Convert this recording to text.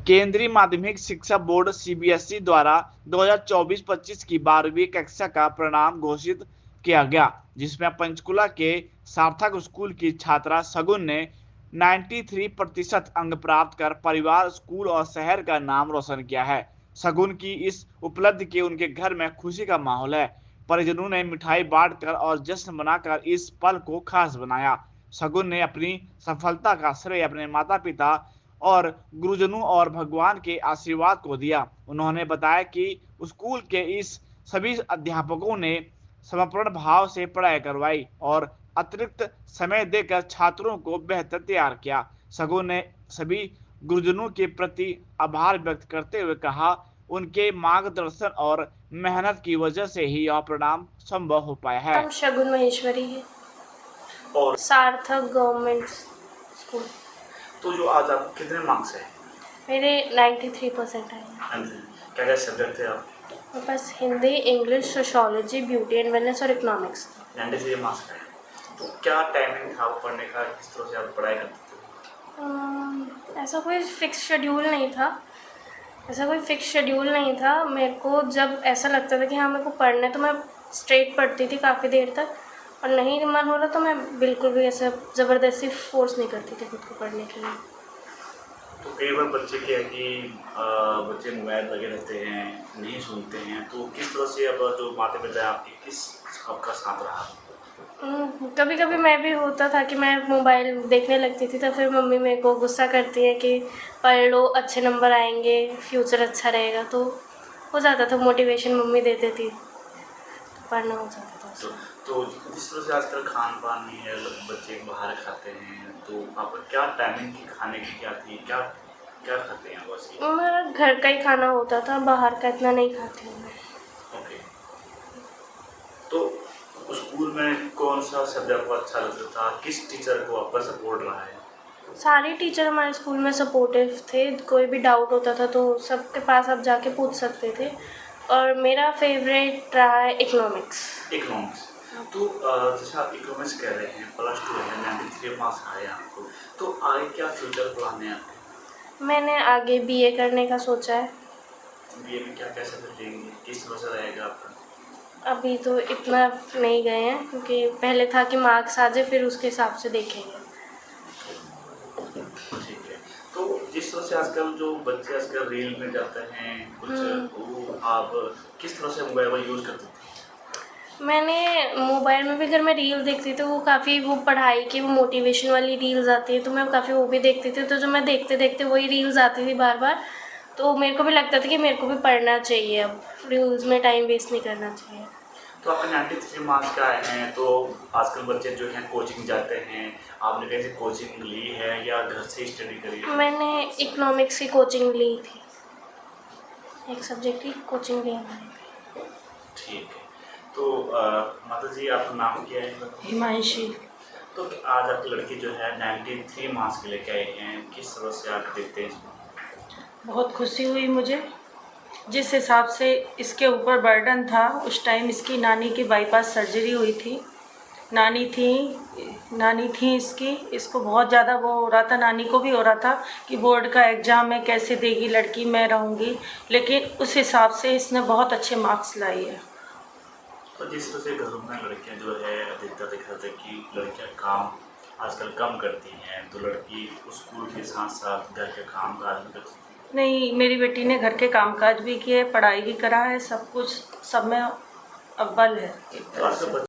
केंद्रीय माध्यमिक शिक्षा बोर्ड सीबीएसई द्वारा 2024-25 की 12वीं कक्षा का परिणाम घोषित किया गया, जिसमें पंचकुला के सार्थक स्कूल की छात्रा शगुन ने 93% अंक प्राप्त कर परिवार, स्कूल और शहर का नाम रोशन किया है। शगुन की इस उपलब्धि के उनके घर में खुशी का माहौल है। परिजनों ने मिठाई बांटकर और जश्न मनाकर इस पल को खास बनाया। शगुन ने अपनी सफलता का श्रेय अपने माता पिता और गुरुजनों और भगवान के आशीर्वाद को दिया। उन्होंने बताया कि स्कूल के इस सभी अध्यापकों ने समर्पण भाव से पढ़ाई करवाई और अतिरिक्त समय देकर छात्रों को बेहतर तैयार किया। शगुन ने सभी गुरुजनों के प्रति आभार व्यक्त करते हुए कहा, उनके मार्गदर्शन और मेहनत की वजह से ही यह परिणाम संभव हो पाया है। नाम शगुन महेश्वरी है और सार्थक गवर्नमेंट स्कूल। तो जो आज आप कितने मार्क्स है? मेरे 93% आए। क्या क्या सब्जेक्ट थे आप? मेरे पास Hindi, English, sociology, beauty and wellness और इकोनॉमिक्स। 93 मार्क्स का है। तो क्या टाइमिंग था पढ़ने का, किस तरह से आप पढ़ाई करते थे? ऐसा कोई फिक्स शेड्यूल नहीं था। मेरे को जब ऐसा लगता था कि हाँ मेरे को पढ़ना है तो मैं स्ट्रेट पढ़ती थी काफ़ी देर तक, और नहीं मन हो रहा तो मैं बिल्कुल भी ऐसा ज़बरदस्ती फोर्स नहीं करती थी खुद को पढ़ने के लिए। तो कई बार बच्चे क्या है कि बच्चे मोबाइल लगे रहते हैं, नहीं सुनते हैं, तो किस तरह से अब जो माता पिता आपके आपका साथ रहा? कभी कभी मैं भी होता था कि मैं मोबाइल देखने लगती थी तो फिर मम्मी मेरे को गुस्सा करती है कि पढ़ लो, अच्छे नंबर आएंगे, फ्यूचर अच्छा रहेगा, तो हो जाता था, मोटिवेशन मम्मी देती थी, तो पढ़ना हो जाता था। तो जिस तरह से आजकल खान पान है, बच्चे बाहर खाते हैं, तो आपका क्या टाइमिंग की खाने की क्या थी, क्या क्या खाते हैं बस? मेरा घर का ही खाना होता था, बाहर का इतना नहीं खाती हूँ मैं। ओके। तो स्कूल में कौन सा सब्जेक्ट को अच्छा लगता था, किस टीचर को आपका सपोर्ट रहा है? सारे टीचर हमारे स्कूल में सपोर्टिव थे, कोई भी डाउट होता था तो सबके पास आप जाके पूछ सकते थे, और मेरा फेवरेट रहा है इकोनॉमिक्स। तो जैसे आप इकोनॉमिक्स कह रहे हैं, +2 है, 93 मार्क्स आए आपको, तो आगे क्या फ्यूचर प्लान है आपके? मैंने आगे बीए करने का सोचा है। बीए में क्या क्या सब्जेक्ट लेंगे, किस तरह से रहेगा आपका? अभी तो इतना नहीं गए हैं क्योंकि पहले था कि मार्क्स आ जाए फिर उसके हिसाब से देखेंगे। ठीक है। तो जिस तरह से आजकल जो बच्चे आजकल रील में जाते हैं कुछ, वो आप किस तरह से मोबाइल यूज़ करते थे? मैंने मोबाइल में भी अगर मैं रील देखती थी वो काफ़ी वो पढ़ाई की वो मोटिवेशन वाली रील्स आती है तो मैं काफ़ी वो भी देखती थी, तो जो मैं देखते देखते वही रील्स आती थी बार बार, तो मेरे को भी लगता था कि मेरे को भी पढ़ना चाहिए, अब रील्स में टाइम वेस्ट नहीं करना चाहिए। तो आपके 93 मार्क्स का आए हैं, तो आजकल बच्चे जो हैं कोचिंग जाते हैं, आपने कैसे कोचिंग ली है या घर से स्टडी करी है? मैंने इकोनॉमिक्स की कोचिंग ली थी, एक सब्जेक्ट की कोचिंग ली मैंने। ठीक है। तो माता जी आपका नाम क्या है? हिमांशी। तो आज आपकी लड़की जो है 93 मार्क्स के लेके आई हैं, किस तरह से आप देखते हैं इसको? बहुत खुशी हुई मुझे। जिस हिसाब से इसके ऊपर बर्डन था, उस टाइम इसकी नानी की बाईपास सर्जरी हुई थी। नानी थी इसको बहुत ज़्यादा वो हो रहा था, नानी को भी हो रहा था कि बोर्ड का एग्ज़ाम है, कैसे देगी लड़की, मैं रहूँगी, लेकिन उस हिसाब से इसने बहुत अच्छे मार्क्स लाई है। तो जिस तरह से घरों में लड़कियां जो है अधिकतर देखा जाता है कि लड़कियां काम आजकल कम करती हैं, तो लड़की स्कूल के साथ साथ घर के काम काज भी करती है। नहीं, मेरी बेटी ने घर के कामकाज भी किए, पढ़ाई भी करा है, सब कुछ सब में अव्वल है। तो